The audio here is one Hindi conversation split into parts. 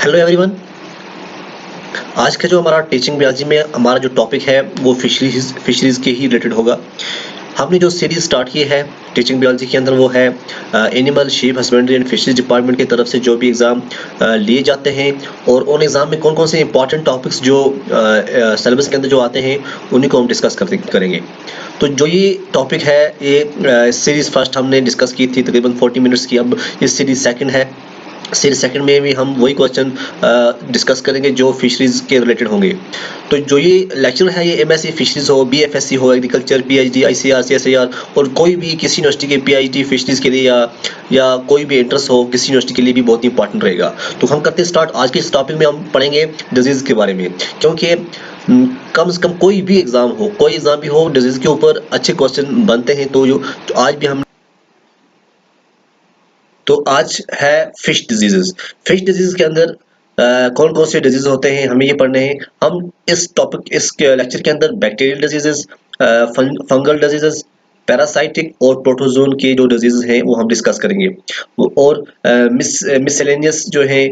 Hello everyone. आज का जो हमारा टीचिंग बायोलॉजी में हमारा जो टॉपिक है वो फिशरीज के ही रिलेटेड होगा। हमने जो सीरीज स्टार्ट की है टीचिंग बायोलॉजी के अंदर वो है animal sheep husbandry and fisheries department की तरफ से जो भी एग्ज़ाम लिए जाते हैं और उन एग्ज़ाम में कौन कौन से इंपॉर्टेंट टॉपिक्स जो सिलेबस के अंदर जो आते हैं उन्हीं को हम डिस्कस करेंगे। तो जो ये टॉपिक है ये सीरीज़ फर्स्ट हमने डिस्कस की थी तकरीबन 40 मिनट्स की। अब ये सीरीज़ सेकंड है। सीरीज सेकंड में भी हम वही क्वेश्चन डिस्कस करेंगे जो फिशरीज के रिलेटेड होंगे। तो जो ये लेक्चर है ये एमएससी फिशरीज हो, बीएफएससी हो, एग्रीकल्चर, पीएचडी, आईसीआर, सीएसआईआर और कोई भी किसी यूनिवर्सिटी के पीएचडी फिशरीज के लिए या कोई भी इंटरेस्ट हो किसी यूनिवर्सिटी के लिए भी बहुत इंपॉर्टेंट रहेगा। तो हम करते हैं स्टार्ट। आज के इस टॉपिक में हम पढ़ेंगे डिजीज के बारे में, क्योंकि कम से कम कोई भी एग्जाम हो, कोई एग्जाम भी हो, डिजीज के ऊपर अच्छे क्वेश्चन बनते हैं। तो आज भी हम तो आज है फिश डिजीजेस। फिश डिजीज के अंदर कौन कौन से डिजीज होते हैं हमें ये पढ़ने हैं। हम इस लेक्चर के अंदर bacterial diseases, fungal diseases, parasitic और प्रोटोजोन के जो डिजीजेस हैं वो हम डिस्कस करेंगे। और मिसलेनियस जो है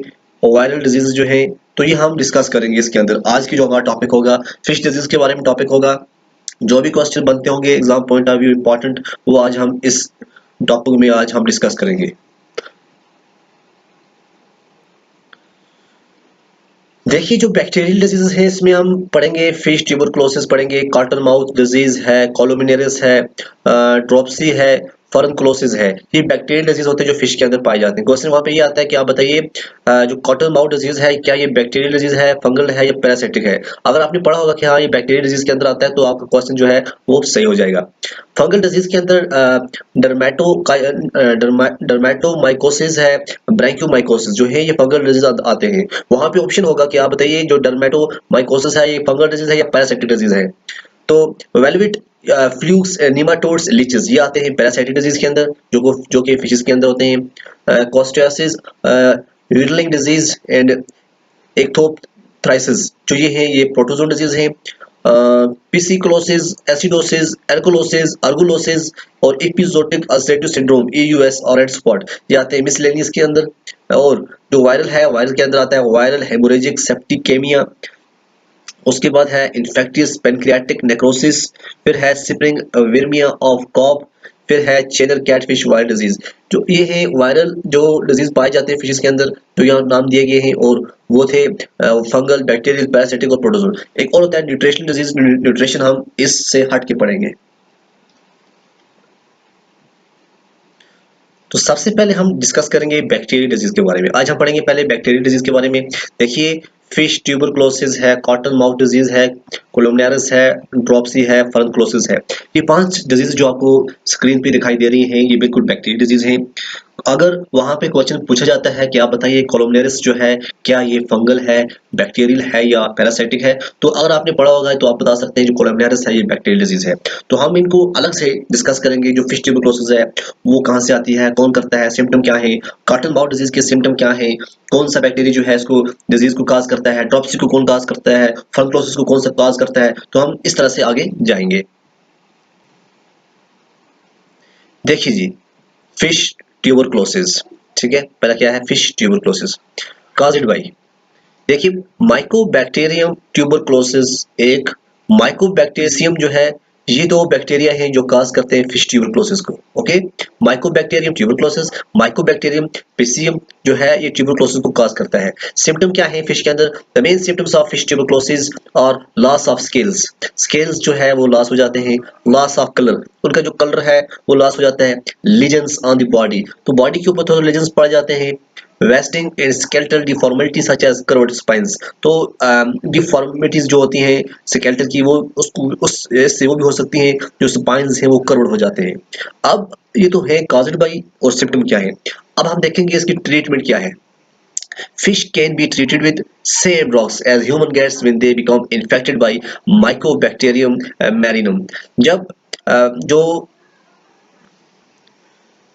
वायरल डिजीज जो है तो ये हम डिस्कस करेंगे इसके अंदर। आज की जो हमारा टॉपिक होगा फिश डिजीज के बारे में टॉपिक होगा। जो भी क्वेश्चन बनते होंगे exam point of view important वो आज हम इस टॉपिक में आज हम डिस्कस करेंगे। देखिए जो बैक्टीरियल डिजीज है इसमें हम पढ़ेंगे फिश ट्यूबरकुलोसिस पढ़ेंगे, कॉटन माउथ डिजीज है, कोलोमिनेरिस है, ड्रॉपसी है, फरनकुलोसिस है। ये बैक्टीरियल डिजीज होते हैं जो फिश के अंदर पाए जाते हैं। क्वेश्चन वहां पे ये आता है कि आप बताइए जो कॉटन माउथ डिजीज है क्या ये बैक्टीरियल डिजीज है, फंगल है या पैरासिटिक है। अगर आपने पढ़ा होगा कि हाँ ये बैक्टीरियल डिजीज के अंदर आता है तो आपका क्वेश्चन जो है वो सही हो जाएगा। फंगल डिजीज के अंदर डर्मेटोमाइकोसिस है, ब्रैंकियोमाइकोसिस जो है ये फंगल डिजीज आते हैं। वहां पे ऑप्शन होगा कि आप बताइए जो डर्मेटोमाइकोसिस है ये फंगल डिजीज है या पैरासाइटिक डिजीज है। तो वेलवेट फ्लूक्स निमाटोड्स लीचेस ये आते हैं पैरासाइटिक डिजीज के अंदर जो कि फिशेस के अंदर होते हैं। कोस्टियासिस, यूरिनरी डिजीज एंड एक्टोथ्राइसिस जो ये है ये प्रोटोजोन डिजीज है। पिसिक्लोसिस, एसिडोसिस, एल्कोलोसिस, अर्गुलोसिस और एपिजोटिक अल्सरेटिव सिंड्रोम EUS और रेड स्पॉट ये आते हैं मिसलेनियस के अंदर। और जो वायरल है वायरल के अंदर आता है वायरल हेमोरेजिक सेप्टिकेमिया। उसके बाद है इन्फेक्टियस पेनक्रियाटिक नेक्रोसिस, फिर है स्प्रिंग विर्मिया ऑफ कॉप, फिर है चेदर कैटफिश वायरल डिजीज। जो ये है वायरल जो डिजीज पाए जाते हैं फिशेस के अंदर जो यहाँ नाम दिए गए हैं और वो थे फंगल, बैक्टीरियल, पैरासिटिक और प्रोटोजोन। एक और होता है न्यूट्रिशनल डिजीज। न्यूट्रिशन हम इससे हट के पढ़ेंगे। तो सबसे पहले हम डिस्कस करेंगे बैक्टीरियल डिजीज के बारे में। आज हम पढ़ेंगे पहले बैक्टीरियल डिजीज के बारे में। देखिए फिश ट्यूबरकुलोसिस है, कॉटन माउथ डिजीज है, कोलोमनेरिस है, ड्रॉपसी है, फरनकुलोसिस है। ये 5 डिजीज जो आपको स्क्रीन पे दिखाई दे रही हैं ये बिल्कुल बैक्टीरियल डिजीज हैं। अगर वहां पे क्वेश्चन पूछा जाता है कि आप बताइए कोलोमनेरिस जो है क्या ये फंगल है, बैक्टीरियल है या पैरासाइटिक है, तो अगर आपने पढ़ा होगा तो आप बता सकते हैं जो कोलोमनेरिस है ये बैक्टीरियल डिजीज है। तो हम इनको अलग से डिस्कस करेंगे। जो फिश ट्यूबरकुलोसिस है वो कहाँ से आती है, कौन करता है, सिम्टम क्या है, कॉटन माउथ डिजीज के सिम्टम क्या है, कौन सा बैक्टीरिया जो है इसको डिजीज को काज करता है, ड्रॉपसी को कौन काज करता है, फंगलोसिस को कौन सा काज करता है। तो हम इस तरह से आगे जाएंगे। देखिए जी फिश ट्यूबरकुलोसिस, ठीक है। पहला क्या है फिश ट्यूबरकुलोसिस काज्ड बाय। देखिए माइकोबैक्टीरियम ट्यूबरकुलोसिस एक माइकोबैक्टीरियम जो है ये 2 बैक्टीरिया हैं जो काज करते हैं फिश ट्यूबरकुलोसिस को। ओके, माइकोबैक्टीरियम ट्यूबरकुलोसिस, माइकोबैक्टीरियम पिसियम जो है ये ट्यूबरकुलोसिस को काज करता है। सिम्टम क्या है फिश के अंदर? The main symptoms of fish tuberculosis और लॉस ऑफ स्केल्स। स्केल्स जो है वो लॉस हो जाते हैं, लॉस ऑफ कलर, उनका जो कलर है वो लॉस हो जाता है, लीजन्स ऑन द बॉडी, तो बॉडी के ऊपर थोड़े लीजन्स पड़ जाते हैं। Wasting and skeletal deformity such as curved spines, तो डिफॉर्मिटीज जो होती हैं स्केलेटल की वो उससे वो भी हो सकती हैं, जो स्पाइंस हैं वो कर्व्ड हो जाते हैं। अब ये तो है काज्ड बाय और सिम्टम क्या है। अब हम देखेंगे इसकी ट्रीटमेंट क्या है। Fish can be treated with same drugs as human gets when they become infected by Mycobacterium marinum।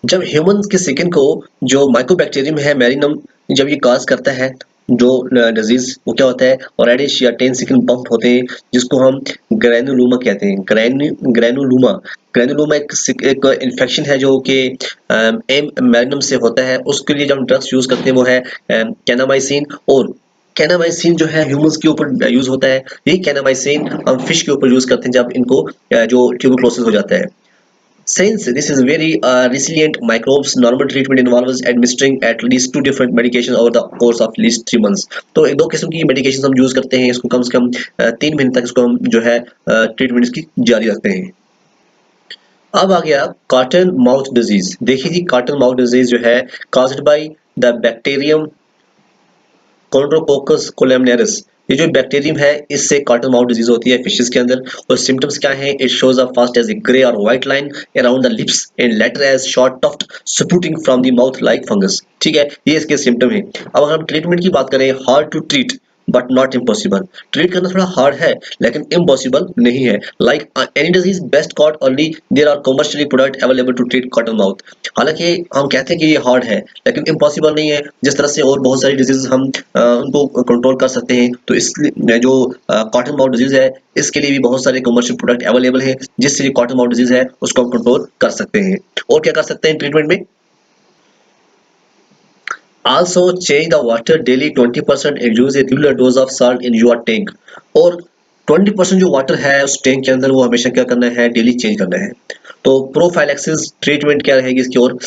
जब ह्यूमन के स्किन को जो माइकोबैक्टीरियम है मैरिनम जब ये काज करता है जो डिजीज वो क्या होता है, और रेडिश या 10 सेकंड बम्प होते हैं जिसको हम ग्रैनुलोमा कहते हैं। ग्रैनुलोमा ग्रैनुलोमा एक इन्फेक्शन है जो कि एम मैग्नम से होता है। उसके लिए जब हम ड्रग्स यूज करते हैं वो है कैनामाइसिन, और कैनामाइसिन जो है ह्यूमंस के ऊपर यूज होता है। यही कैनामाइसिन हम फिश के ऊपर यूज करते हैं जब इनको जो ट्यूबरक्लोसिस हो जाता है। Since this is very resilient microbes, normal treatment involves administering at least 2 different medications over the course of at least 3 months। तो एक दो किस्म की मेडिकेशन हम यूज करते हैं, इसको कम से कम 3 महीने तक इसको हम जो है ट्रीटमेंट इसकी जारी रखते हैं। अब आ गया कॉटन माउथ डिजीज। देखिए जी, कॉटन माउथ डिजीज जो है caused by the bacterium कॉन्ड्रोकोकस कोलैमिनेरिस। ये जो बैक्टीरियम है इससे कॉटन माउथ डिजीज होती है फिशेस के अंदर। और सिम्टम्स क्या हैं? It shows up first as a grey और white line around the lips and later as short tuft sprouting from the mouth like fungus. ठीक है, ये इसके सिम्टम है। अब अगर हम ट्रीटमेंट की बात करें, hard to treat but not impossible. Treat करना थोड़ा हार्ड है लेकिन इम्पॉसिबल नहीं है। Like any disease best caught early, there are commercially product available to treat cotton mouth. हालांकि हम कहते हैं कि ये हार्ड है लेकिन इम्पॉसिबल नहीं है। जिस तरह से और बहुत सारी डिजीज हम उनको कंट्रोल कर सकते हैं, तो इसलिए जो कॉटन माउथ डिजीज है इसके लिए भी बहुत सारे कमर्शियल प्रोडक्ट अवेलेबल है जिससे जो कॉटन माउथ डिजीज है उसको हम कंट्रोल कर सकते हैं। और क्या कर सकते हैं ट्रीटमेंट में? Also change the water daily 20% and use a regular dose of salt in your tank। और 20% जो वाटर है उस टैंक के अंदर वो हमेशा क्या करना है? डेली चेंज करना है। तो प्रोफाइलैक्सिस ट्रीटमेंट क्या रहेगी इसकी? और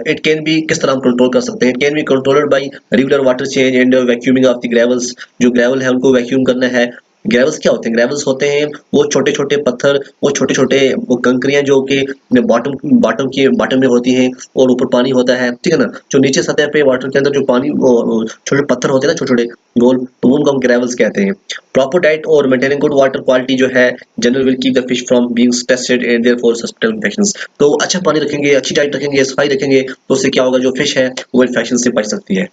इट कैन बी किस तरह हम कंट्रोल कर सकते हैं? It can be controlled by regular water change and vacuuming of the gravels. जो ग्रेवल है उनको वैक्यूम करना है। ग्रेवल्स क्या होते हैं? ग्रेवल्स होते हैं वो छोटे छोटे पत्थर, वो छोटे छोटे वो कंकरियां जो कि बॉटम में होती हैं और ऊपर पानी होता है, ठीक है ना। जो नीचे सतह पे वाटर के अंदर जो पानी छोटे पत्थर होते हैं ना, छोटे छोटे गोल, तो उनको हम ग्रेवल्स कहते हैं। प्रॉपर डाइट और मेंटेनिंग गुड वाटर क्वालिटी जो है general will keep the fish from being stressed and therefore sustainable infections. तो अच्छा पानी रखेंगे, अच्छी डाइट रखेंगे, सफाई रखेंगे, तो उससे क्या होगा? जो फिश है वो इन्फेक्शन से बच सकती है।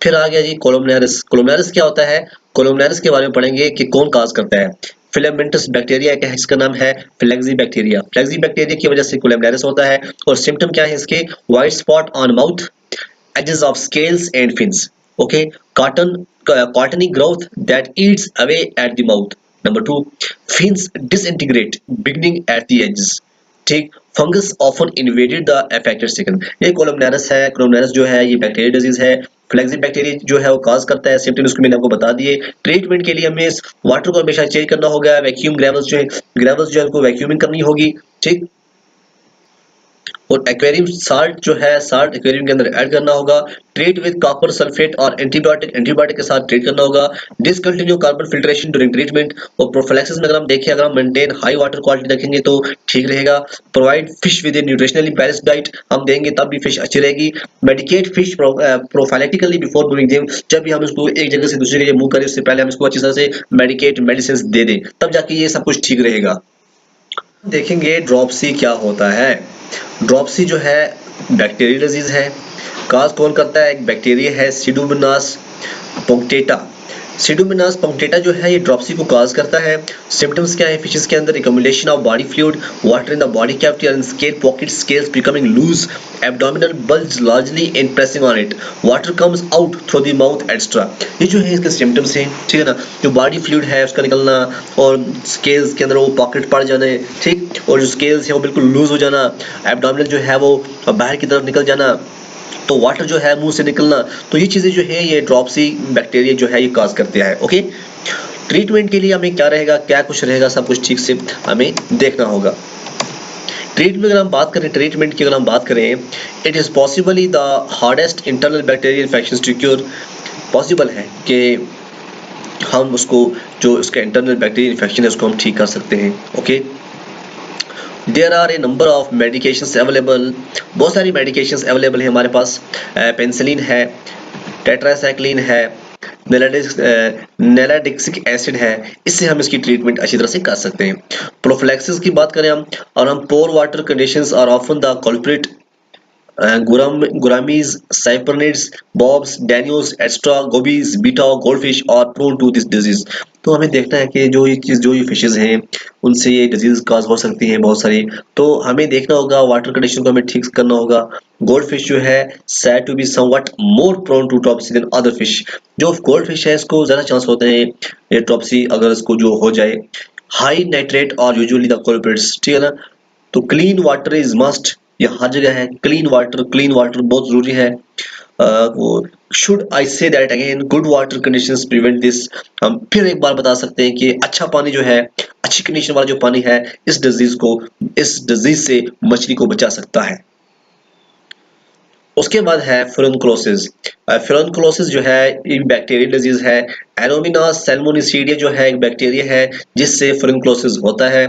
फिर आ गया जी कोलोमनेरिस। कोलोमनेरिस क्या होता है? कोलोमनेरिस के बारे में पढ़ेंगे कि कौन काज करता है। फिलामेंटस बैक्टीरिया का है, इसका नाम है फ्लैक्सी बैक्टीरिया। फ्लैक्सी बैक्टीरिया की वजह से कोलोमनेरिस होता है। और सिम्टम क्या है इसके? White spot on mouth, edges of scales and fins। Okay, cottony growth that eats away at the mouth। Number 2, fins disintegrate beginning at the edges। ठीक, fungus often invaded the affected skin. ये कोलोमनेरिस है। कोलोमनेरिस जो है ये बैक्टीरिया डिजीज है। फ्लैक्सी बैक्टीरिया जो है वो काज करता है। सिम्टम उसको मैंने आपको बता दिए। ट्रीटमेंट के लिए हमें इस वाटर को हमेशा चेंज करना होगा। वैक्यूम ग्रेवल्स जो है, उनको वैक्यूमिंग करनी होगी। ठीक, और एक्वेरियम साल्ट जो है, साल्ट एक्वेरियम के अंदर ऐड करना होगा। ट्रीट विद कॉपर सल्फेट और एंटीबायोटिक के साथ ट्रीट करना होगा। Discontinue carbon filtration during treatment. और प्रोफिलैक्सिस में अगर हम देखें, अगर हम मेंटेन हाई वाटर क्वालिटी रखेंगे तो ठीक रहेगा। Provide fish with a nutritionally balanced diet, हम देंगे तब भी फिश अच्छी रहेगी। Medicate fish prophylactically before moving them, जब भी हम इसको एक जगह से दूसरी जगह मूव करें उससे पहले हम इसको अच्छी तरह से मेडिकेट मेडिसिन दे दें, तब जाके ये सब कुछ ठीक रहेगा। देखेंगे ड्रॉपसी क्या होता है। ड्रॉपसी जो है बैक्टीरियल डिजीज है। काज कौन करता है? एक बैक्टीरिया है सीडोमोनास पुंक्टेटा। सीडोमोनास पुंक्टेटा जो है ये ड्रॉपसी को काज करता है। सिम्टम्स क्या है फिशेस के अंदर? Accumulation of body fluid, water in the body cavity और in scale pocket, scales becoming loose, abdominal bulge largely and pressing on it, water comes out through the mouth extra. ये जो है इसके सिम्टम्स हैं, ठीक है ना। जो बॉडी फ्लूइड है उसका निकलना और स्केल्स के अंदर वो पॉकेट पड़ जाने, ठीक, और जो स्केल्स है वो बिल्कुल लूज हो जाना, एब्डोमिनल जो है वो बाहर की तरफ निकल जाना, तो वाटर जो है मुंह से निकलना। तो ये चीजें जो है ये ड्रॉपसी बैक्टीरिया जो है ये काज करते हैं। ओके, ट्रीटमेंट के लिए हमें क्या रहेगा, क्या कुछ रहेगा, सब कुछ ठीक से हमें देखना होगा। ट्रीटमेंट अगर हम बात करें, ट्रीटमेंट की अगर हम बात करें, it is possibly the hardest internal bacterial infections to cure. Possible है कि हम उसको जो उसका इंटरनल बैक्टीरियल इन्फेक्शन है उसको हम ठीक कर सकते हैं। Okay, there are a number of medications available. बहुत सारी मेडिकेशंस अवेलेबल है हमारे पास। पेंसिलिन है, टेट्रासाइक्लिन है, नेलाडिक्सिक एसिड है। इससे हम इसकी ट्रीटमेंट अच्छी तरह से कर सकते हैं। प्रोफिलैक्सिस की बात करें हम, और हम poor water conditions are often the culprit Gouramis, cyprinids, bobs, danios, extra, gobies, beta, goldfish are prone to this disease। तो हमें देखना है कि जो ये फिशेज हैं उनसे ये डिजीज काज हो सकती है बहुत सारी। तो हमें देखना होगा, वाटर कंडीशन को हमें ठीक करना होगा। गोल्ड फिश जो है said to be somewhat more prone to dropsy than other fish। जो गोल्ड फिश है इसको ज्यादा चांस होते हैं ये ड्रॉपसी अगर इसको जो हो जाए। हाई नाइट्रेट और यूजुअली द culprits, ठीक है ना। तो क्लीन वाटर इज मस्ट, ये हर जगह है। क्लीन वाटर बहुत जरूरी है। वो should I say that again, good water conditions prevent this. हम फिर एक बार बता सकते हैं कि अच्छा पानी जो है, अच्छी कंडीशन वाला जो पानी है इस डिजीज से मछली को बचा सकता है। उसके बाद है फुरनक्लोसिस। फुरनक्लोसिस जो है ये बैक्टीरियल डिजीज है। एरोमिनास सैल्मोनिसीडिया जो है एक बैक्टीरिया है जिससे फुरनक्लोसिस होता है।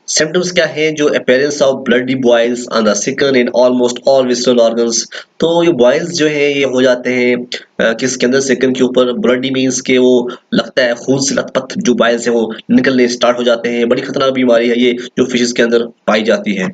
सिम्टम्स क्या है, जो appearance of bloody boils on the skin in almost all visceral organs. तो ये बॉयल्स जो है ये हो जाते हैं किसके अंदर, स्किन के ऊपर। ब्लडी मींस के वो लगता है खून से लथपथ जो बॉयल्स है वो निकलने स्टार्ट हो जाते हैं। बड़ी खतरनाक बीमारी है ये जो फिशेस के अंदर पाई जाती है।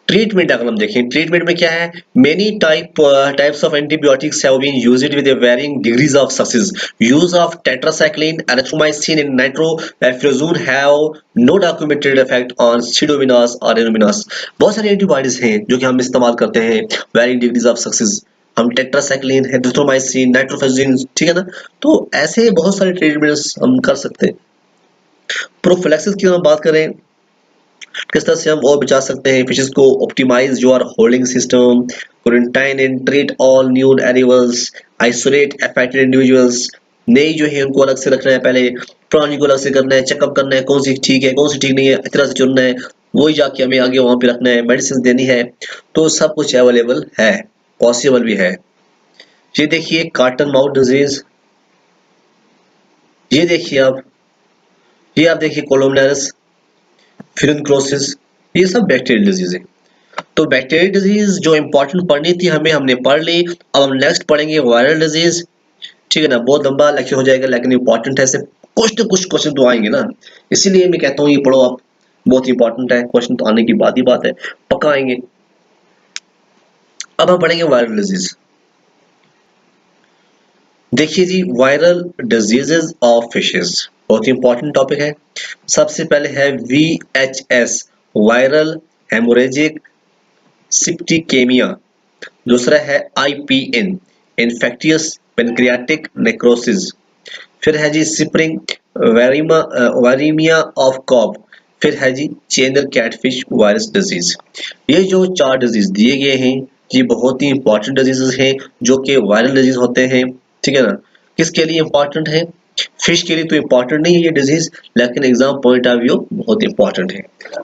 ट्रीटमेंट अगर हम देखें, ट्रीटमेंट में क्या है, many types of antibiotics have been used with varying degrees of success. Use of tetracycline, erythromycin and nitrofurazone have no documented effect on Pseudomonas और एरोमिनास। बहुत सारी एंटीबायोटिक्स हैं जो कि हम इस्तेमाल करते हैं वेरिंग डिग्रीज ऑफ सक्सेस। हम टेट्रासाइक्लिन, एरिथ्रोमाइसिन, नाइट्रोफुराजोन, ठीक है ना। तो ऐसे बहुत सारे ट्रीटमेंट्स हम कर सकते हैं। प्रोफिलैक्सिस की हम बात करें, किस तरह से हम और बचा सकते हैं फिशेस को। Optimize your holding system, quarantine and treat all new animals, isolate affected individuals. नई जो है उनको अलग से रखना है, पहले पुरानी को अलग से करना है, चेकअप करना है कौन सी ठीक है कौन सी ठीक नहीं है, इस तरह से चुनना है। वही जाके हमें आगे वहां पे रखना है, मेडिसिन देनी है। तो सब कुछ अवेलेबल है, पॉसिबल भी है। ये देखिए कार्टन माउथ डिजीज, ये देखिए आप, ये आप देखिए कोलोमनेरस, फिरनक्लोसिस, ये सब बैक्टीरियल डिजीज है। तो बैक्टीरियल डिजीज जो इंपॉर्टेंट पढ़नी थी हमें, हमने पढ़ ली। अब हम नेक्स्ट पढ़ेंगे वायरल डिजीज, ठीक है ना। बहुत लंबा लेक्चर हो जाएगा लेकिन इंपॉर्टेंट है, सिर्फ कुछ न कुछ क्वेश्चन तो आएंगे ना, इसीलिए मैं कहता हूँ ये पढ़ो आप, बहुत इंपॉर्टेंट है। क्वेश्चन तो आने की बात ही बात है, पक्का आएंगे। अब हम पढ़ेंगे वायरल डिजीज। देखिए जी, वायरल डिजीजेस ऑफ फिशेस बहुत ही इंपॉर्टेंट टॉपिक है। सबसे पहले है VHS, वायरल हेमोरेजिक सिप्टिकेमिया। दूसरा है IPN, इन्फेक्टियस पेनक्रियाटिक नेक्रोसिस। फिर है जी सिप्रिंग वायरीमिया ऑफ कॉब। फिर है G channel catfish virus disease. ये जो 4 डिजीज दिए गए हैं ये बहुत ही इंपॉर्टेंट डिजीजेस हैं जो कि वायरल डिजीज होते हैं, ठीक है ना। किसके लिए इंपॉर्टेंट है, फिश के लिए तो इंपॉर्टेंट नहीं है ये डिजीज, लेकिन एग्जाम पॉइंट ऑफ व्यू बहुत इंपॉर्टेंट है।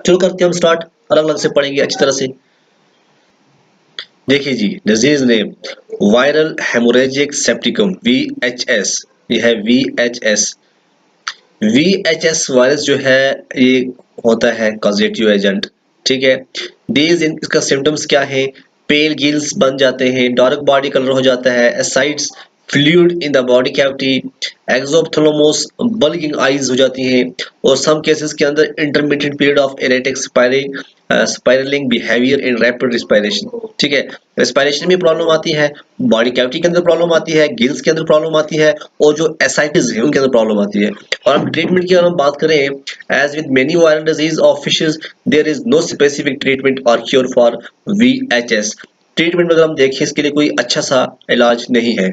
चलो करते हैं हम स्टार्ट, अलग अलग से पढ़ेंगे अच्छी तरह से। देखिए जी, disease name viral haemorrhagic septicaemia VHS, ये है VHS। VHS वायरस जो है ये होता है कॉजेटिव एजेंट, ठीक है। इसका सिम्टम्स क्या है, पेल गिल्स बन जाते हैं, डार्क बॉडी कलर हो जाता है, ascites fluid in the body cavity, exophthalmos bulging eyes हो जाती हैं, और सम केसेस के अंदर intermittent period of erratic spiralling behaviour in rapid respiration, ठीक है। रिस्पायरेशन में प्रॉब्लम आती है, बॉडी कैविटी के अंदर प्रॉब्लम आती है, गिल्स के अंदर प्रॉब्लम आती है, और जो एसाइटिस है उनके अंदर प्रॉब्लम आती है। और हम ट्रीटमेंट की अगर हम बात करें, as with many viral disease of fishes there is no specific treatment और क्योर फॉर VHS। ट्रीटमेंट में अगर हम देखें इसके लिए कोई अच्छा सा इलाज नहीं है।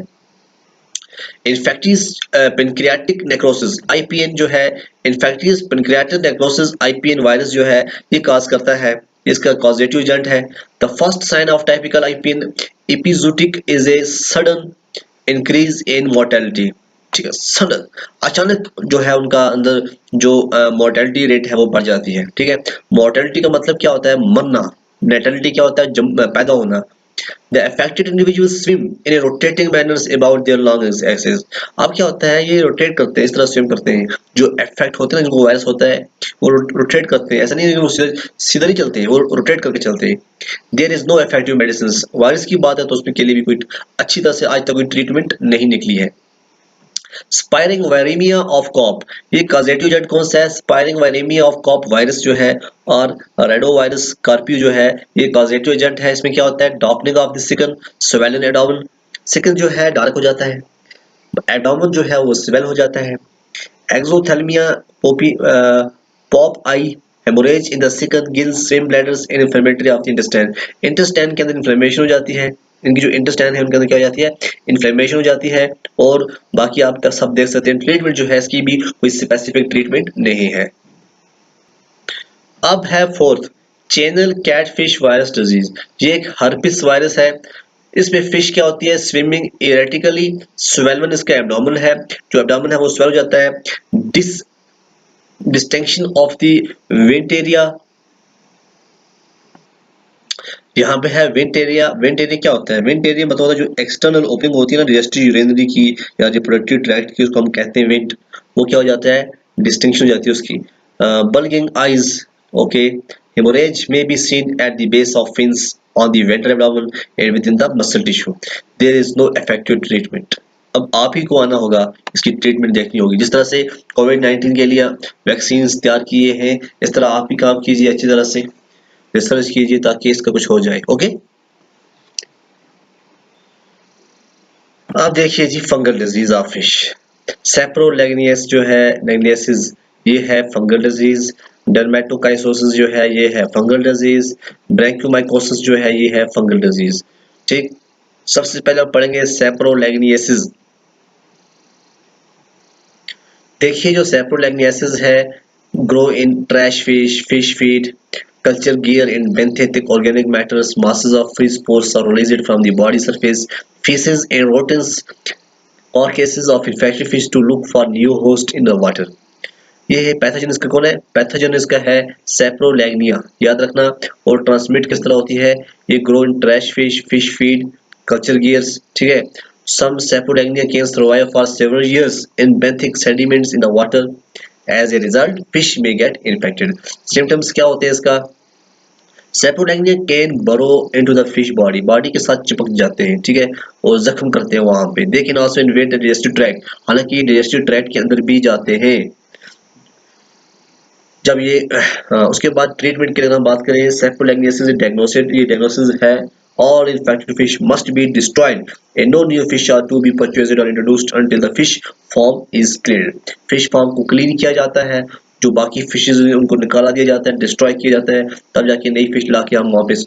इन्फेक्टियस पेनक्रियाटिक नेक्रोसिस IPN जो है, infectious pancreatic necrosis IPN virus जो है ये काज करता है, इसका कॉजेटिव एजेंट है। The first sign of typical IPN epizootic is a sudden increase in mortality, ठीक है। सडन अचानक जो है उनका अंदर जो मोर्टेलिटी रेट है वो बढ़ जाती है, ठीक है। मोर्टेलिटी का मतलब क्या होता है, मरना। नेटेलिटी क्या होता है, पैदा होना। The affected individuals swim in a rotating manner about their long axis। अब क्या होता है, ये रोटेट करते हैं, इस तरह स्विम करते हैं। जो अफेक्ट होते हैं ना, जिनको वायरस होता है वो रोटेट करते हैं, ऐसा नहीं है कि वो सीधा नहीं चलते हैं, वो रोटेट करके चलते हैं। There is no effective medicine. Virus की बात है तो उसमें के लिए भी कोई अच्छी तरह से आज तक कोई ट्रीटमेंट नहीं निकली है। स्पायरिंग वायरेमिया ऑफ कॉप, ये कॉजेटिव एजेंट कौन सा है? स्पायरिंग वायरेमिया ऑफ कॉप वायरस जो है, और रेडो वायरस कार्पियो जो है, ये कॉजेटिव एजेंट है। इसमें क्या होता है? डॉपनिंग ऑफ द सिकन, स्वेलन एडोमन, सिकन जो है डार्क हो जाता है, एडोमन जो है वो स्वेल हो जाता है। Exophthalmia popeye pop eye haemorrhage in the skin gills swim bladders and inflammatory of the intestine, intestine के अंदर इन्फ्लेमेशन हो जाती है, इनकी जो इंटेस्टाइन है उनके अंदर क्या हो जाती है? इन्फ्लेमेशन हो जाती है। और बाकी आप सब देख सकते हैं। ट्रीटमेंट जो है इसकी भी कोई स्पेसिफिक ट्रीटमेंट नहीं है। अब है fourth, channel catfish virus disease, ये एक हर्पिस वायरस है। इसमें फिश क्या होती है? स्विमिंग एरेटिकली, स्वेल्वन इसका एब्डोमेन है, जो एब्डोमेन है वो स्वेल हो जाता है। डिस्टिंक्शन ऑफ द वेंटेरिया, यहाँ पे है वेंटेरिया। वेंटेरिया क्या होता है? वेंटेरिया मतलब होता है जो एक्सटर्नल ओपनिंग होती है ना डाइजेस्टिव यूरिनरी की या रिप्रोडक्टिव ट्रैक्ट की, उसको हम कहते हैं वेंट, वो क्या हो जाता है? डिस्टिंक्शन हो जाती है उसकी। Bulging eyes, okay, haemorrhage may be seen at the base of fins on the ventral abdomen and within the muscle tissue, there is no effective treatment. अब आप ही को आना होगा, इसकी ट्रीटमेंट देखनी होगी। जिस तरह से कोविड-19 के लिए वैक्सीन तैयार किए हैं, इस तरह आप भी काम कीजिए, अच्छी तरह से रिसर्च कीजिए ताकि इसका कुछ हो जाए। ओके, आप देखिए जी, फंगल डिजीज ऑफ फिश, सेप्रोलैग्नियस जो है, लैग्नियसिस, ये है फंगल डिजीज। डर्मेटोकाइसोसिस जो है ये है फंगल डिजीज। ब्रैंकियोमाइकोसिस जो है ये है फंगल डिजीज। ठीक, सबसे पहले आप पढ़ेंगे सेप्रोलैग्नियसिस। देखिए जो सेप्रोलैग्नियसिस है, grow in trash fish, fish feed, culture gear in benthic organic matters, masses of free spores are released from the body surface, feces and rodents or cases of infected fish to look for new host in the water। ये है पैथोजन, इसका कौन है? पैथोजन इसका है सेप्रोलैग्निया, याद रखना। और ट्रांसमिट किस तरह होती है? ये grow in trash fish, fish feed, culture gears, ठीक है। Some Saprolegnia can survive for several years in benthic sediments in the water. As a result, fish may get infected. Symptoms क्या होते हैं इसका? सेप्रोलैग्निया कैन बरो into the fish body, body के साथ चिपक जाते हैं, ठीक है, और जख्म करते हैं वहां पे। They can also invade the digestive tract, हालांकि डाइजेस्टिव ट्रैक्ट के अंदर भी जाते हैं। जब ये उसके बाद ट्रीटमेंट के लिए हम बात करें, सेप्रोलैग्नियासिस डायग्नोसिस, ये डायग्नोसिस है। All infected fish must be destroyed and no new fish are to be purchased or introduced until the fish farm is cleared। fish farm को क्लीन किया जाता है, जो बाकी फिशेज उनको निकाला दिया जाता है, डिस्ट्रॉय किया जाता है, तब जाके नई फिश लाके हम वापस।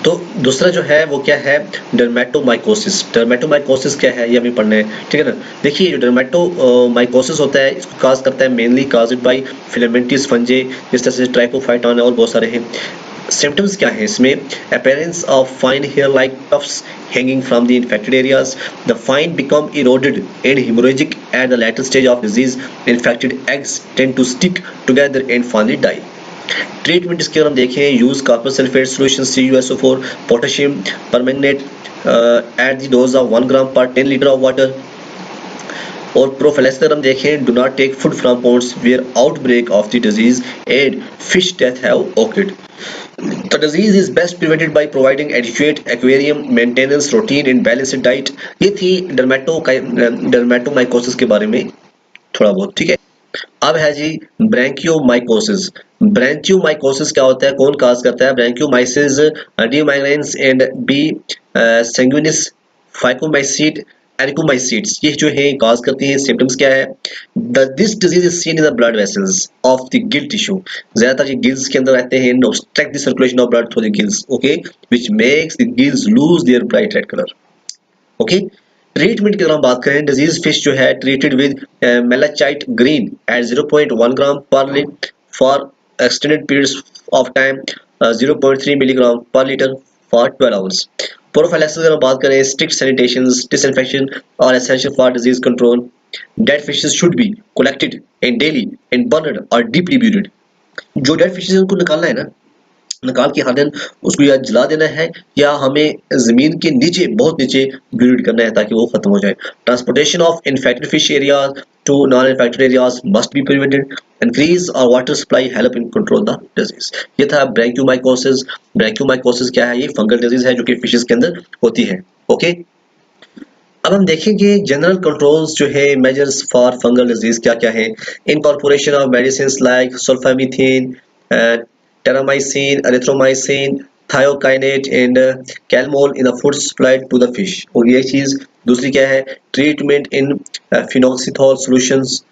तो दूसरा जो है वो क्या है? डर्मेटोमाइकोसिस। डर्मेटोमाइकोसिस क्या है ये हमें पढ़ना है, ठीक है ना। देखिए जो डर्मेटोमाइकोसिस होता है, इसको काज करता है मेनली काज्ड बाय फिलामेंटस फंजे, जिस तरह से ट्राइकोफाइटॉन और बहुत सारे हैं। सिम्टम्स क्या है इसमें? Appearance of fine hair like tufts hanging from the infected areas, the fine become eroded and hemorrhagic at the later stage of disease, infected eggs tend to stick together and finally die। Treatment इसके अगर हम देखें, use copper sulphate solution CuSO4 potassium permanganate at the dose of 1 gram पर 10 लीटर ऑफ वाटर। और प्रोफिलैक्सिस अगर हम देखें, do not take food from ponds where outbreak of the disease and fish death have occurred। The disease is best prevented by providing adequate aquarium maintenance routine and balanced diet। ये थी डर्मेटोमाइकोसिस के बारे में थोड़ा बहुत, ठीक है। अब है जी ब्रैंकियोमाइकोसिस। ब्रैंकियोमाइकोसिस क्या होता है? कौन काज करता है? ब्रैंकियोमाइसिस डियोमाइग्रेंस एंड बी सैंग्विनिस फाइकोमाइसीट एरिकोमाइसीट्स, ये जो है काज करती है। सिम्टम्स क्या है? This disease is seen in the blood vessels of the Gill tissue, ज्यादातर ये गिल्स के अंदर रहते हैं, obstruct the circulation of blood through the gills, okay, which makes the gills lose their bright red color। Okay, treatment की अगर हम बात करें, डिजीज फिश जो है ट्रीटेड विद मेलाचाइट ग्रीन एट 0.1 ग्राम पर litre for extended periods of time, 0.3 milligram पर लीटर फॉर 12 आवर्स। प्रोफिलैक्सिस अगर हम बात करें, स्ट्रिक्ट सैनिटेशन, डिसइंफेक्शन और essential for disease control. Dead fishes should be collected and daily and burned और डीपली ब्यूरिड। जो डेड फिशेस उनको निकालना है ना, निकाल के हर दिन उसको या जला देना है या हमें जमीन के नीचे, बहुत नीचे ब्यूरिड करना है ताकि वो खत्म हो जाए। Transportation of infected fish areas to non infected areas must be prevented. Increase और water supply help in control the disease. ये था ब्रैंकियोमाइकोसिस। ब्रैंकियोमाइकोसिस क्या है? ये फंगल डिजीज है जो कि फिशेस के अंदर होती है। ओके, अब हम देखेंगे जनरल कंट्रोल्स जो है मेजर्स फॉर फंगल डिजीज क्या क्या है। Incorporation of medicine like sulphamethane, terramycin, erythromycin, thiocyanate and calomel in the food supplied to the fish. और ये चीज दूसरी क्या है, treatment in phenoxethol solutions.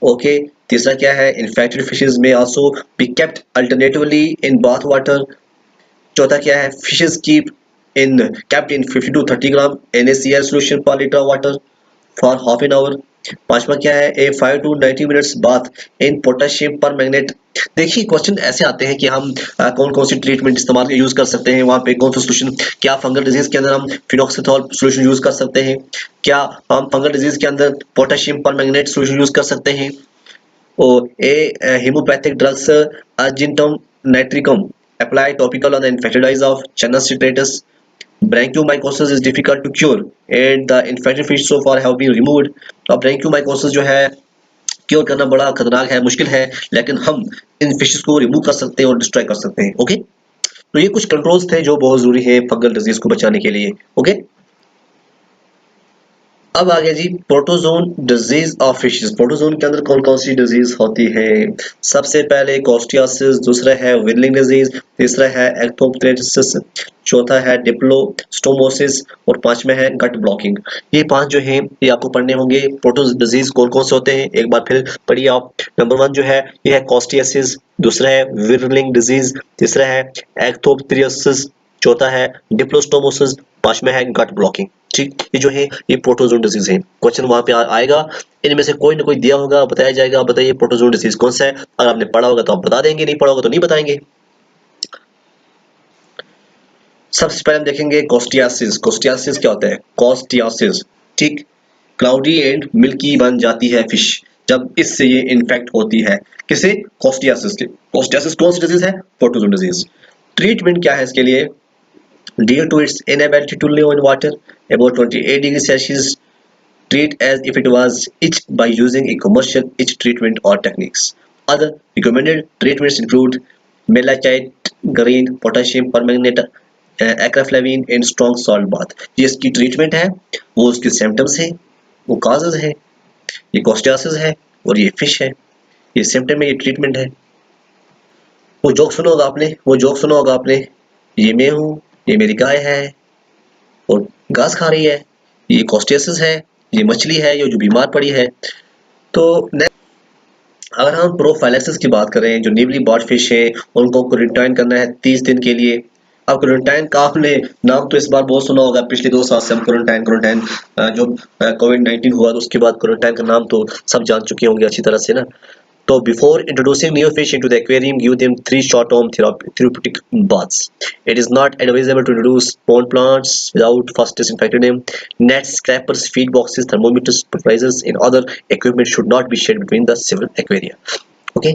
Okay, तीसरा क्या है, इन्फेक्टेड फिशेज में also be kept alternatively in bath water. चौथा क्या है, fishes keep in kept in 50 to 30 gram NaCl solution per liter of water for half an hour। पांचवा क्या है, ए 5 to 90 minutes bath in potassium पर मैग्नेट। देखिए क्वेश्चन ऐसे आते हैं कि हम कौन कौन सी ट्रीटमेंट इस्तेमाल यूज कर सकते हैं, वहां पे कौन सा सोल्यूशन, क्या फंगल डिजीज के अंदर हम फिनोक्सिथॉल सोल्यूशन यूज कर सकते हैं, क्या हम फंगल डिजीज के अंदर पोटेशियम पर मैग्नेट सोल्यूशन यूज कर सकते हैं। और a homoeopathic drugs argentum nitricum apply topical on the infected eyes of Chanus striatus। Branchiomycosis is difficult to cure and the infected fish so far have been removed। अब ब्रेंक्योमाइकोसिस जो है क्योर करना बड़ा खतरनाक है, मुश्किल है, लेकिन हम इन फिशेस को रिमूव कर सकते हैं और डिस्ट्रॉय कर सकते हैं। ओके, तो ये कुछ कंट्रोल्स थे जो बहुत जरूरी है फंगल डिजीज को बचाने के लिए। ओके, अब आ गया जी protozoan disease of fishes. Protozoan के अंदर कौन कौन सी डिजीज होती है। सबसे पहले कोस्टियासिस, दूसरा है विरलिंग डिजीज, तीसरा है एक्टोप्टेरिसिस, चौथा है डिप्लोस्टोमोसिस और पांचवा है गट ब्लॉकिंग। ये पांच जो हैं ये आपको पढ़ने होंगे। प्रोटोजोन डिजीज कौन कौन से होते हैं एक बार फिर पढ़िए आप। नंबर 1 जो है ये है कोस्टियासिस, दूसरा है विरलिंग डिजीज, तीसरा है एक्टोप्टेरिसिस, चौथा है डिप्लोस्टोमोसिस, पांचवा है गट ब्लॉकिंग। ठीक, ये जो है ये प्रोटोजोन डिजीज है। क्वेश्चन वहां पे आएगा, इनमें से कोई ना कोई दिया होगा, बताया जाएगा, बताइए प्रोटोजोन डिजीज कौन सा है। अगर आपने पढ़ा होगा तो आप बता देंगे, नहीं पढ़ा होगा तो नहीं बताएंगे। सबसे पहले हम देखेंगे कोस्टियासिस। कोस्टियासिस क्या होता है, कोस्टियासिस, ठीक, क्लाउडी एंड मिल्की बन जाती है फिश जब इससे ये इन्फेक्ट होती है। किसे, कोस्टियासिस के। कोस्टियासिस कौन सी डिजीज है, प्रोटोजोन डिजीज। ट्रीटमेंट क्या है इसके लिए, due to its inability to live in water about 28 degrees Celsius, treat as if it was itch by using a commercial itch treatment or techniques। Other recommended treatments include melachite, green, potassium permanganate, acraflavine and strong salt bath। ये इसकी ट्रीटमेंट है, वो उसके सिम्टम्स है, वो काजेज है, ये कोस्टियासिस है और ये फिश है। ये सिम्टम है, ये ट्रीटमेंट है। वो जोक सुना होगा आपने, वो जोक सुना होगा आपने, ये मैं हूँ, ये मेरी गाय है और घास खा रही है, ये कोस्टियासिस है, ये मछली है ये जो बीमार पड़ी है। तो अगर हम प्रोफाइलेक्सिस की बात करें, जो नीवली बॉट फिश है उनको क्वारंटाइन करना है 30 दिन के लिए। अब क्वारंटाइन का आपने नाम तो इस बार बहुत सुना होगा, पिछले 2 साल से हम क्वारंटाइन जो कोविड-19 हुआ तो उसके बाद क्वारंटाइन का नाम तो सब जान चुके होंगे अच्छी तरह से ना। तो before introducing new fish into the aquarium, give them 3 short-term therapeutic baths। It is not advisable to introduce pond plants without first disinfecting them। Nets, scrapers, feed boxes, thermometers, fertilizers, and other equipment should not be shared between the several aquaria। Okay?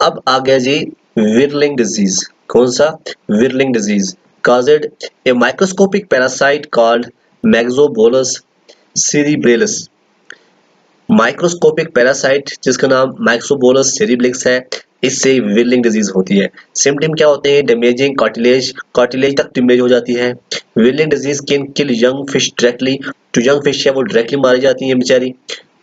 अब आ गया जी विरलिंग डिजीज। कौन सा, whirling disease caused a microscopic parasite called Maxobolus cerebralis। Microscopic parasite जिसका नाम माइक्रोबोलस सेरिब्लिक्स है, इससे विरलिंग डिजीज होती है। सिम्टम क्या होते हैं, डैमेजिंग कार्टिलेज, कार्टिलेज तक डैमेज हो जाती है। Whirling disease can kill young fish directly, जो यंग फिश है वो डायरेक्टली मारी जाती है बेचारी।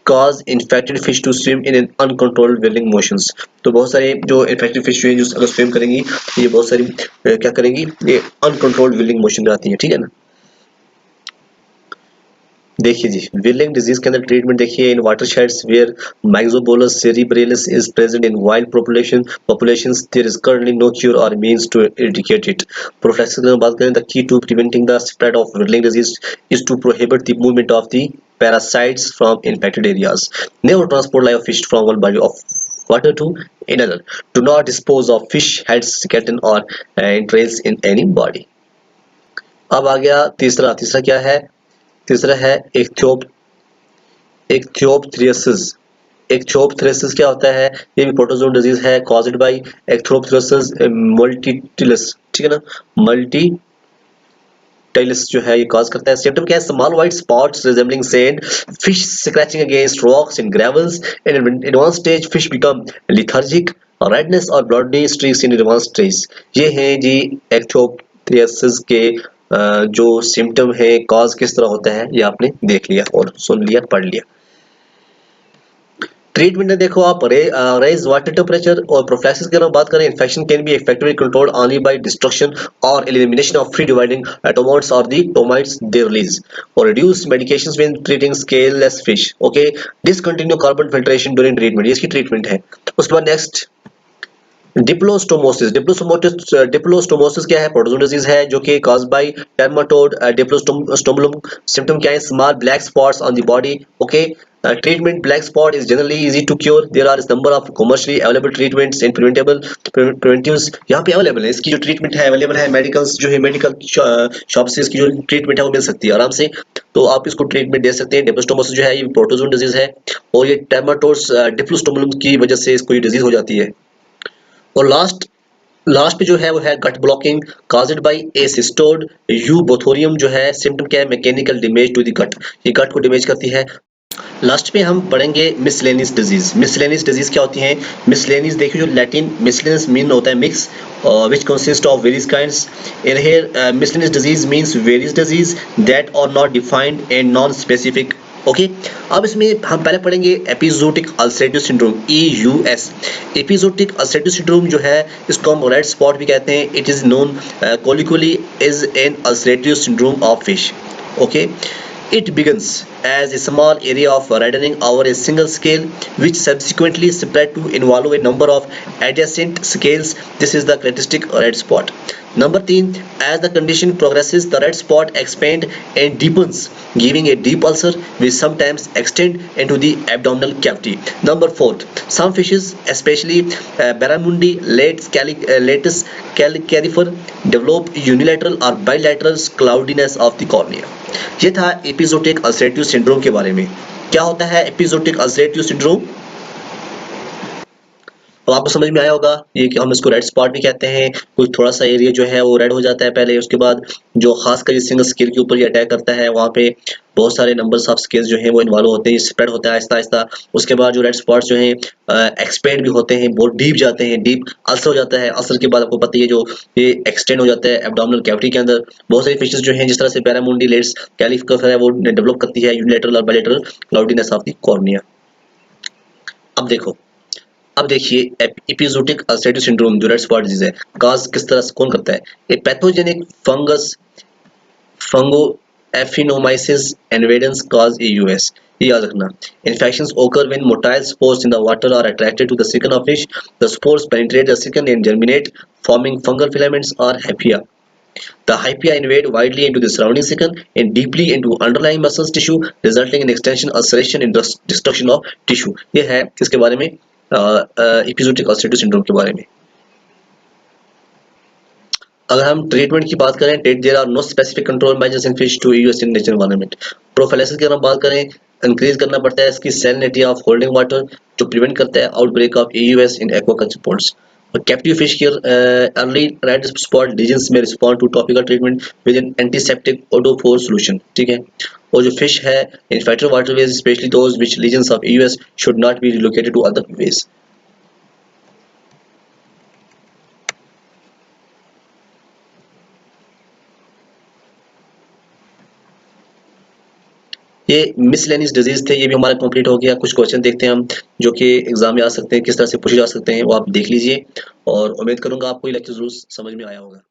Cause infected fish to swim in uncontrolled whirling motions. तो बहुत सारे जो इन्फेक्टेड फिश हैं जो अगर स्विम करेंगी तो ये बहुत सारी क्या करेंगी, ये अनकंट्रोल्ड विरलिंग मोशन में आती है, ठीक है ना। देखिए जी विरलिंग डिजीज के अंदर ट्रीटमेंट देखिए, in watersheds where Myxobolus cerebralis is present in wild populations there is currently no cure or means to eradicate it। Prophylaxis की बात करें, the key to preventing the spread of whirling disease is to prohibit the movement of the parasites from infected areas। Never transport live fish from one body of water to another। Do not dispose of fish heads, skeleton or entrails in any body। अब आ गया तीसरा, तीसरा क्या है, तीसरा है इक्थियोप्थ्रियसिस। इक्थियोप्थ्रियसिस क्या होता है, ये भी प्रोटोजोन डिजीज है, कॉज्ड बाय इक्थियोप्थ्रियसिस मल्टीटिलस, ठीक है ना, मल्टीटाइलस जो है ये कॉज करता है। सिम्टम क्या है, small white spots resembling sand, fish scratching against rocks and gravels, in advance stage fish become lethargic, redness और bloody streaks in advance stage. ये हैं जी इक्थियोप्थ्रियसिस के जो सिम्टम है, कॉज किस तरह होता है, ये आपने देख लिया और सुन लिया, पढ़ लिया। ट्रीटमेंट में देखो आप रेज वाटर टेम्परेचर और प्रोफिलैक्सिस की अगर बात करें, infection can be effectively controlled only by destruction और elimination of free dividing tomonts और द टोमाइट्स दे रिलीज और reduce medications when treating scaleless fish. Okay, discontinue carbon filtration during treatment, ये इसकी ट्रीटमेंट है। उसके बाद नेक्स्ट डिप्लोस्टोमोसिस। डिप्लोस्टोमोसिस क्या है? प्रोटोजोन डिजीज है जो कि कॉज्ड बाय टर्माटोड डिप्लोस्टोमुलम। सिम्टम क्या है? Small black spots on the body. Okay, treatment black spot is generally easy to cure. There are a number of commercially available treatments and preventives यहाँ पे अवेलेबल है। इसकी जो ट्रीटमेंट है अवेलेबल है, मेडिकल्स जो है मेडिकल शॉप से इसकी जो ट्रीटमेंट है वो मिल सकती है आराम से, तो आप इसको ट्रीटमेंट दे सकते हैं। डिप्लोस्टोमोसिस जो है ये प्रोटोजोन डिजीज है और ये टर्माटोड्स डिप्लोस्टोमुलम की वजह से इसको ये डिजीज हो जाती है। और लास्ट पे जो है वो है gut blocking caused by a cestode Eubothrium. जो है सिम्टम क्या है? Mechanical damage to the gut, ये गट को डैमेज करती है। लास्ट पे हम पढ़ेंगे मिसलेनियस डिजीज। मिसलेनियस डिजीज क्या होती है? मिसलेनियस देखिए, जो लैटिन मिसलेनियस मीन होता है mix, which consist of various kinds. In here, miscellaneous disease means various disease that are not defined and non-specific. Okay, अब इसमें हम पहले पढ़ेंगे epizootic ulcerative syndrome, EUS। Epizootic ulcerative syndrome जो है इसको हम रेड स्पॉट भी कहते हैं। It is known colloquially is an ulcerative syndrome of fish. Okay, it begins as a small area of reddening over a single scale, which subsequently spread to involve a number of adjacent scales. This is the characteristic red spot. Number 3, as the condition progresses, the red spot expands and deepens, giving a deep ulcer which sometimes extend into the abdominal cavity. Number 4, some fishes, especially barramundi, latus califer, develop unilateral or bilateral cloudiness of the cornea. ये था एपिजोटिक अल्सरेटिव सिंड्रोम के बारे में। क्या होता है एपिजोटिक अल्सरेटिव सिंड्रोम? तो आपको समझ में आया होगा ये कि हम इसको रेड स्पॉट भी कहते हैं। कुछ थोड़ा सा एरिया जो है वो रेड हो जाता है पहले, उसके बाद जो खासकर सिंगल स्केल के ऊपर ये अटैक करता है, वहाँ पे बहुत सारे नंबर्स ऑफ स्केल्स जो हैं वो इन्वॉल्व होते हैं, स्प्रेड होता है आहिस्ता आहिस्ता। उसके बाद जो रेड स्पॉट्स जो हैं एक्सपेंड भी होते हैं, बहुत डीप जाते हैं, डीप अल्सर हो जाता है। अल्सर के बाद आपको पता है जो ये एक्सटेंड हो जाता है एब्डोमिनल कैविटी के अंदर। बहुत सारी फिशेस जो हैं जिस तरह से पैरामुंडी, लेट्स कैलिफर है, वो डेवलप करती है यूनिलैटरल और bilateral cloudiness of the cornea. अब देखिए एपिजोटिक अल्सरेटिव सिंड्रोम जो रेड स्पॉट डिजीज है, काज किस तरह से कौन करता है? ए पैथोजेनिक फंगो एफिनोमाइसिस इन्वेडेंस काज EUS। ये याद रखना। Infections occur when motile spores in the water are attracted to the skin of fish. The spores penetrate the skin and germinate, forming fungal filaments or hyphia. The hyphia invade widely into the surrounding skin and deeply into underlying muscles tissue, resulting in extension, ulceration, and destruction of tissue. ये है किसके बारे में? एपिजोटिक अल्सरेटिव सिंड्रोम के बारे में। अगर हम ट्रीटमेंट की बात करें, there are no specific control measures in fish to use in natural environment. Prophylaxis की अगर हम बात करें, इंक्रीज करना पड़ता है इसकी सैलिनिटी ऑफ होल्डिंग वाटर, जो प्रिवेंट करता है outbreak of EUS in aquaculture ponds. Captive fish की अर्ली रेड स्पॉट लीजन्स में respond to topical treatment with an antiseptic iodophor solution. ठीक है, और जो फिश है in fighter waterways, specially those which lesions of EUS, should not be relocated to other ways. ये मिसलेनियस डिजीज थे, ये भी हमारा कंप्लीट हो गया। कुछ क्वेश्चन देखते हैं हम जो कि एग्जाम में आ सकते हैं, किस तरह से पूछे जा सकते हैं वो आप देख लीजिए, और उम्मीद करूंगा आपको ये लेक्चर जरूर समझ में आया होगा।